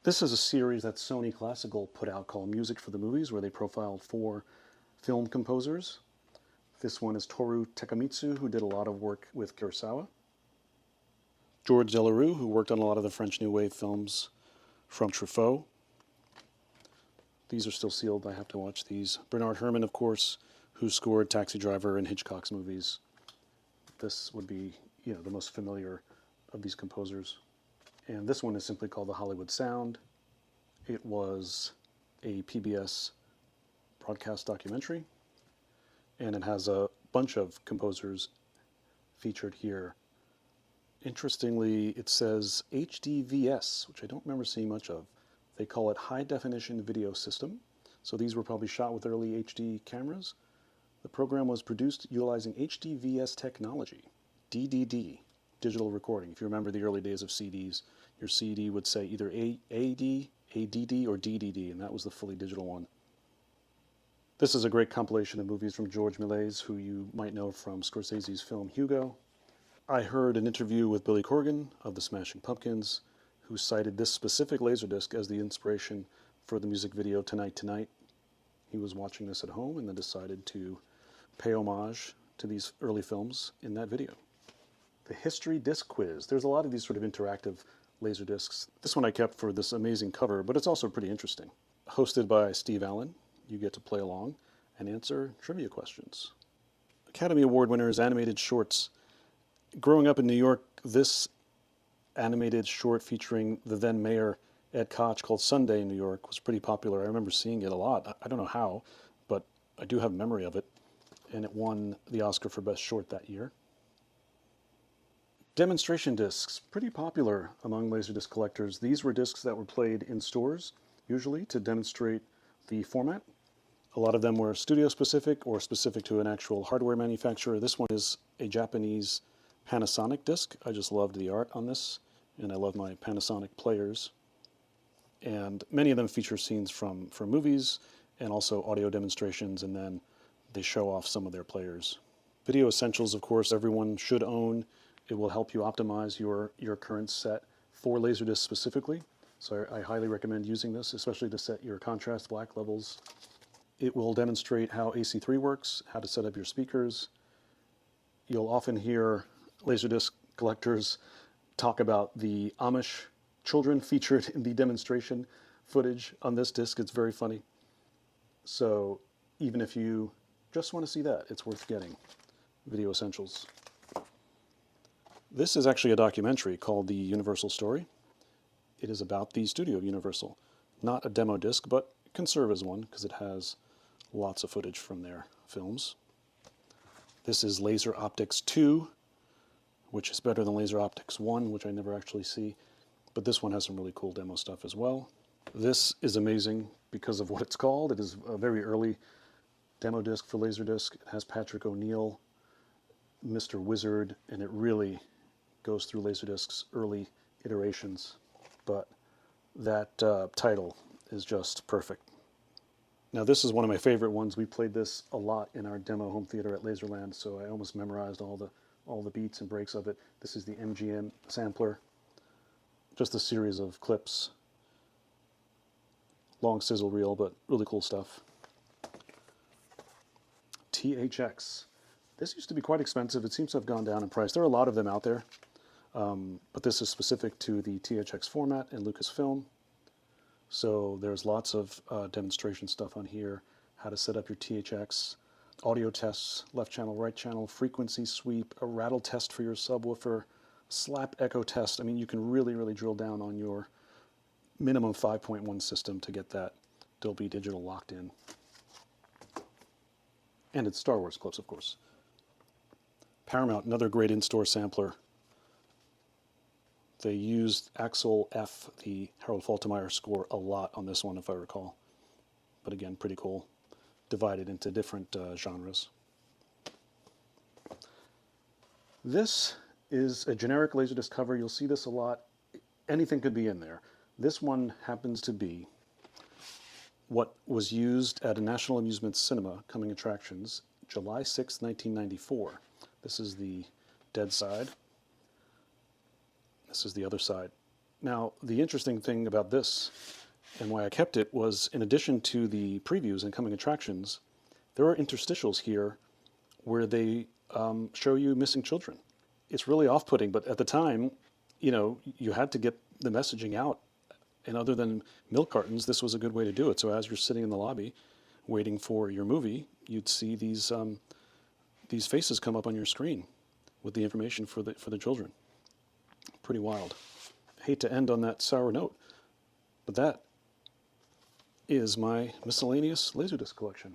This is a series that Sony Classical put out called Music for the Movies, where they profiled 4 film composers. This one is Toru Takemitsu, who did a lot of work with Kurosawa. George Delerue, who worked on a lot of the French New Wave films from Truffaut. These are still sealed. I have to watch these. Bernard Herrmann, of course, who scored Taxi Driver and Hitchcock's movies. This would be, the most familiar of these composers. And this one is simply called The Hollywood Sound. It was a PBS broadcast documentary, and it has a bunch of composers featured here. Interestingly, it says HDVS, which I don't remember seeing much of. They call it High Definition Video System. So these were probably shot with early HD cameras. The program was produced utilizing HDVS technology, DDD, digital recording. If you remember the early days of CDs, your CD would say either AD, ADD, or DDD, and that was the fully digital one. This is a great compilation of movies from George Méliès, who you might know from Scorsese's film Hugo. I heard an interview with Billy Corgan of the Smashing Pumpkins, who cited this specific Laserdisc as the inspiration for the music video Tonight Tonight. He was watching this at home and then decided to pay homage to these early films in that video. The History Disc Quiz. There's a lot of these sort of interactive Laserdiscs. This one I kept for this amazing cover, but it's also pretty interesting. Hosted by Steve Allen, you get to play along and answer trivia questions. Academy Award winners, animated shorts. Growing up in New York, this animated short featuring the then mayor Ed Koch called Sunday in New York was pretty popular. I remember seeing it a lot. I don't know how, but I do have memory of it. And it won the Oscar for Best Short that year. Demonstration discs, pretty popular among Laserdisc collectors. These were discs that were played in stores, usually to demonstrate the format. A lot of them were studio specific or specific to an actual hardware manufacturer. This one is a Japanese Panasonic disc. I just loved the art on this, and I love my Panasonic players. And many of them feature scenes from movies and also audio demonstrations, and then they show off some of their players. Video Essentials, of course, everyone should own. It will help you optimize your current set for Laserdisc specifically. So I highly recommend using this, especially to set your contrast black levels. It will demonstrate how AC3 works, how to set up your speakers. You'll often hear Laserdisc collectors talk about the Amish children featured in the demonstration footage on this disc. It's very funny. So even if you just want to see that, it's worth getting. Video Essentials. This is actually a documentary called The Universal Story. It is about the studio of Universal. Not a demo disc, but can serve as one because it has lots of footage from their films. This is Laser Optics 2, which is better than Laser Optics 1, which I never actually see. But this one has some really cool demo stuff as well. This is amazing because of what it's called. It is a very early demo disc for Laserdisc. It has Patrick O'Neill, Mr. Wizard, and it really goes through Laserdisc's early iterations. But that title is just perfect. Now this is one of my favorite ones. We played this a lot in our demo home theater at Laserland, so I almost memorized all the beats and breaks of it. This is the MGM sampler. Just a series of clips. Long sizzle reel, but really cool stuff. THX. This used to be quite expensive. It seems to have gone down in price. There are a lot of them out there, but this is specific to the THX format and Lucasfilm. So there's lots of demonstration stuff on here. How to set up your THX, audio tests, left channel, right channel, frequency sweep, a rattle test for your subwoofer, slap echo test. I mean, you can really, really drill down on your minimum 5.1 system to get that Dolby Digital locked in. And it's Star Wars clips, of course. Paramount, another great in-store sampler. They used Axel F, the Harold Faltermeyer score, a lot on this one, if I recall. But again, pretty cool. Divided into different genres. This is a generic Laserdisc cover. You'll see this a lot. Anything could be in there. This one happens to be what was used at a National Amusement Cinema coming attractions, July 6, 1994. This is the dead side. This is the other side. Now, the interesting thing about this and why I kept it was, in addition to the previews and coming attractions, there are interstitials here where they show you missing children. It's really off-putting, but at the time, you had to get the messaging out. And other than milk cartons, this was a good way to do it. So as you're sitting in the lobby waiting for your movie, you'd see these faces come up on your screen with the information for the children. Pretty wild. Hate to end on that sour note, but that is my miscellaneous Laserdisc collection.